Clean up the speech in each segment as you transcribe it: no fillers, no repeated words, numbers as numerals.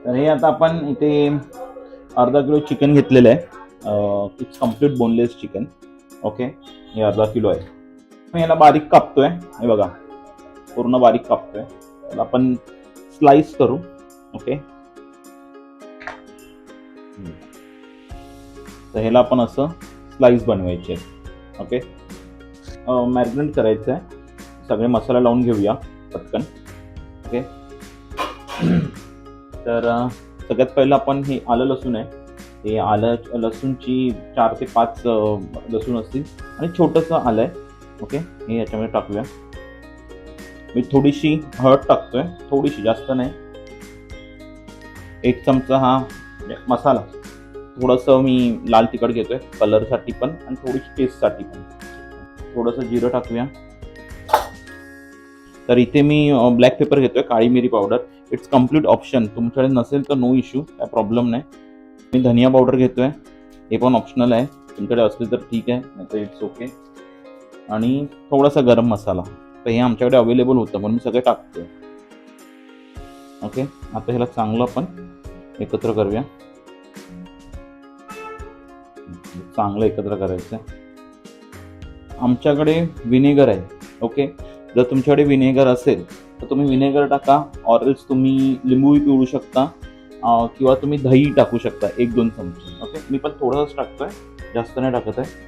तर हे आता आपण इथे अर्धा किलो चिकन घेतलेलं आहे. It's complete boneless chicken. Okay, हे अर्धा किलो आहे. मी याला बारीक कापतोय. हे बघा, पूर्ण बारीक कापतोय. त्याला आपण स्लाइस करू. ओके, तर ह्याला आपण असं स्लाइस बनवायचे. ओके, मॅरिनेट करायचं आहे. सगळे मसाला लावून घेऊया पटकन. ओके, तर सगळ्यात पहिलं आपण हे आलं लसूण आहे. हे आलं लसूणची 4 ते 5 लसूण असतील आणि छोटंसं आलं आहे. ओके, हे याच्यामध्ये टाकूया. मी थोडीशी हळद टाकतोय, थोडीशी, जास्त नाही. 1 चमचा हा मसाला. थोडंसं मी लाल तिखट घेतोय कलरसाठी पण आणि थोडीशी टेस्टसाठी पण. थोडंसं जिरं टाकूया. तर इथे मी ब्लॅक पेपर घेतोय, काळी मिरी पावडर. It's complete option. तुमच्याकडे नसेल तर नो इश्यू, काय प्रॉब्लेम नाही. मी धनिया पावडर घेतोय, हे पण ऑप्शनल आहे. तुमच्याकडे असले तर ठीक आहे, नाही तर इट्स ओके. आणि थोडासा गरम मसाला. तर हे आमच्याकडे अवेलेबल होतं म्हणून मी सगळं टाकतोय. ओके, आता ह्याला चांगलं आपण एकत्र करूया. चांगलं एकत्र करायचं. आमच्याकडे विनेगर आहे. ओके, जर तुमच्याकडे विनेगर असेल तर तुम्ही विनेगर टाका, ऑरल्स तुम्ही लिंबूही पिळू शकता किंवा तुम्ही दही टाकू शकता 1-2 चमचे. ओके, मी पण थोडंच टाकतोय, जास्त नाही टाकत आहे.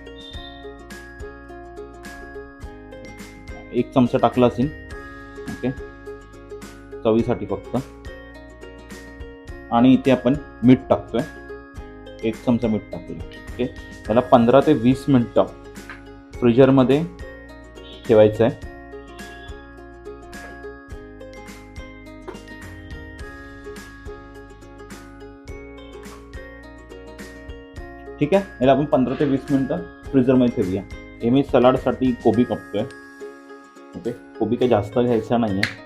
1 चमचा टाकला असेल. ओके, चवीसाठी फक्त. आणि इथे आपण मीठ टाकतोय, 1 चमचा मीठ टाकलं. ओके, त्याला 15 ते 20 मिनिटं फ्रीजरमध्ये ठेवायचं आहे. ठीक आहे, याला आपण 15 ते 20 मिनिटं फ्रीजरमध्ये ठेवूया. हे मी सलाडसाठी कोबी कापतोय. ओके, कोबी काही जास्त घ्यायचा नाही आहे,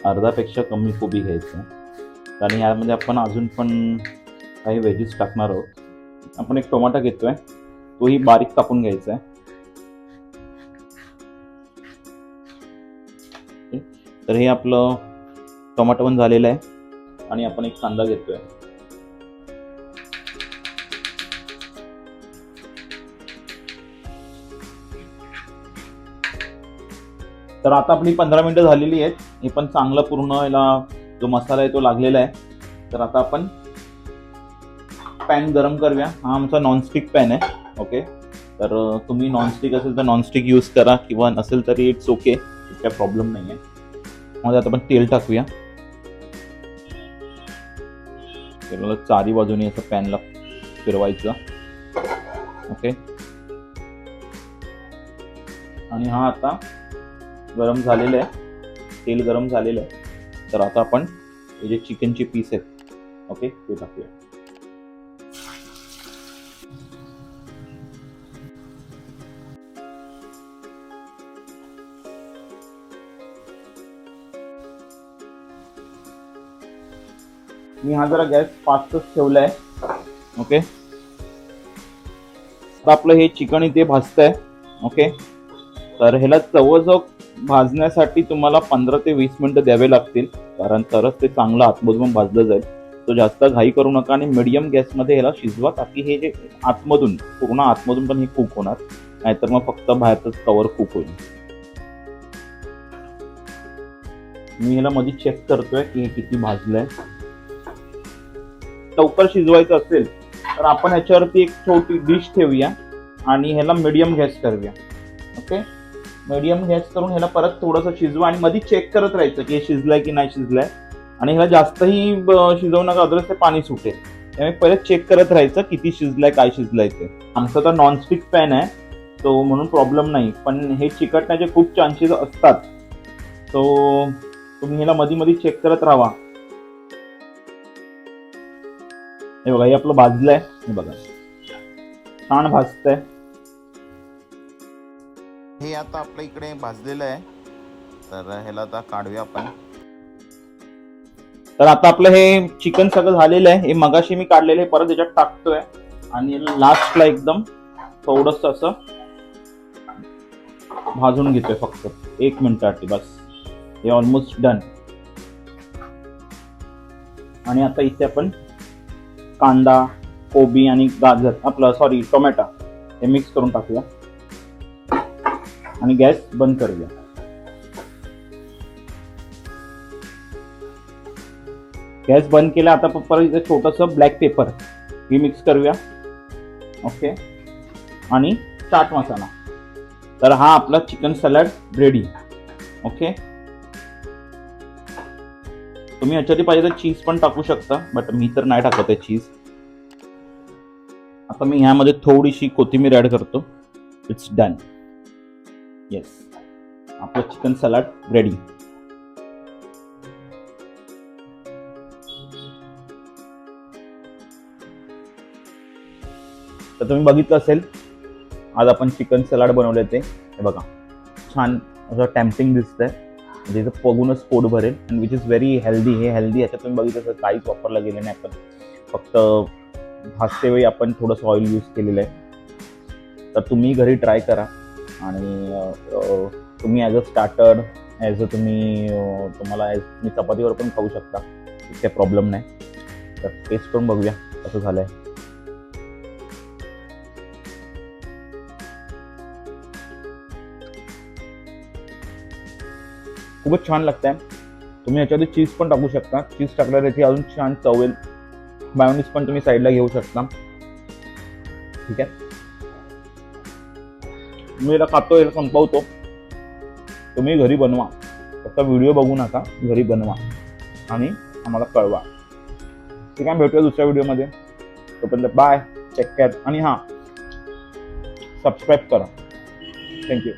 अर्धापेक्षा कमी कोबी घ्यायचा. आणि यामध्ये आपण अजून पण काही व्हेजीस टाकणार आहोत. आपण एक टोमॅटो घेतोय, तोही बारीक कापून घ्यायचा आहे. तर हे आपलं टोमॅटो पण झालेलं आहे. आणि आपण एक कांदा घेतोय. तर आता आपली 15 मिनिटं झालेली आहेत. हे पण चांगलं पूर्ण याला जो मसाला आहे तो लागलेला आहे. तर आता आपण पॅन गरम करूया. हा आमचा नॉनस्टिक पॅन आहे. ओके, तर तुम्ही नॉनस्टिक असेल तर नॉनस्टिक यूज करा किंवा नसेल तरी इट्स ओके, काय प्रॉब्लेम नाही आहे. मग आता आपण तेल टाकूया. तेलाला चारी बाजूने असं पॅनला फिरवायचं. ओके, आणि हा आता गरम झालेलं आहे, तेल गरम झालेलं आहे. तर आता आपण हे जे चिकनचे पीस आहेत, ओके, ते टाकूया. मी हा जरा गॅस फास्टच ठेवलाय. ओके, तर आपलं हे चिकन इथे भाजतंय. ओके, तर ह्याला जवळजवळ भाजण्यासाठी तुम्हाला 15 ते 20 मिनिटं द्यावे लागतील, कारण तरच ते चांगलं आतमधून भाजलं जाईल. तो जास्त घाई करू नका आणि मीडियम गॅसमध्ये ह्याला शिजवा, ताकी हे जे आतमधून, पूर्ण आतमधून पण हे कुक होणार, नाहीतर मग फक्त बाहेरच कवर कुक होईल. मी ह्याला मध्ये चेक करतोय की हे किती भाजलंय. लवकर शिजवायचं असेल तर आपण ह्याच्यावरती एक छोटी डिश ठेवूया आणि ह्याला मीडियम गॅस करूया. ओके, मीडियम गॅस करून ह्याला परत थोडंसं शिजवा आणि मध्ये चेक करत राहायचं की हे शिजलंय की नाही शिजलंय. आणि ह्याला जास्तही शिजवू नका, अदरच ते पाणी सुटेल. त्यामुळे परत चेक करत राहायचं किती शिजलंय, काय शिजलंय ते. आमचा तर नॉनस्टिक पॅन आहे, तो म्हणून प्रॉब्लेम नाही, पण हे चिकटण्याचे खूप चान्सेस असतात. तो तुम्ही ह्याला मध्ये मध्ये चेक करत राहा. हे बघा, हे आपलं भाजलंय. हे बघा, छान भाजतंय. हे आता आपल्या इकडे भाजलेलं आहे. तर ह्याला आता काढूया आपण. तर आता आपलं हे चिकन सगळं झालेलं आहे. हे मगाशी मी काढलेलं आहे, परत याच्यात टाकतोय आणि लास्टला एकदम थोडंसं असं भाजून घेतोय, फक्त 1 मिनिटासाठी बस. हे ऑलमोस्ट डन. आणि आता इथे आपण कांदा, कोबी आणि गाजर टोमॅटो हे मिक्स करून टाकूया आणि गॅस बंद करूया. गॅस बंद केला. आता परत इथे छोटंसं ब्लॅक पेपर हे मिक्स करूया. ओके. आणि चाट मसाला. तर हा आपला चिकन सॅलड रेडी. ओके. तुम्ही याच्यावरती पाहिजे तर चीज पण टाकू शकता, बट मी तर नाही टाकत आहे चीज. आता मी ह्यामध्ये थोडीशी कोथिंबीर ऍड करतो. It's done. येस, आपलं चिकन सॅलड रेडी. तर तुम्ही बघितलं असेल, आज आपण चिकन सॅलड बनवले ते. हे बघा, छान असं टेम्पटिंग दिसतंय, म्हणजे इथं बघूनच पोट भरेल. And which is very healthy. हे हेल्दी याच्यात तुम्ही बघितलं असेल काहीच वापरलं गेलं नाही. आपण फक्त भाजते वेळी आपण थोडंसं ऑइल यूज केलेलं आहे. तर तुम्ही घरी ट्राय करा. आणि तुम्ही ॲज अ स्टार्टर, तुम्हाला तुम्ही चपातीवर पण खाऊ शकता, काही प्रॉब्लेम नाही. तर टेस्ट करून बघूया कसं झालंय. खूपच छान लागतंय. तुम्ही याच्यामध्ये चीज पण टाकू शकता. चीज टाकल्यावर याची अजून छान चव येईल. मायोनीज पण तुम्ही साईडला घेऊ शकता. ठीक आहे. मी याला खातो, याला संपवतो. तुम्ही घरी बनवा, फक्त व्हिडिओ बघू नका, घरी बनवा आणि आम्हाला कळवा. ठीक आहे. भेटूया दुसऱ्या व्हिडिओमध्ये. तोपर्यंत बाय, टेक केअर. आणि हां, सबस्क्राईब करा. थँक्यू.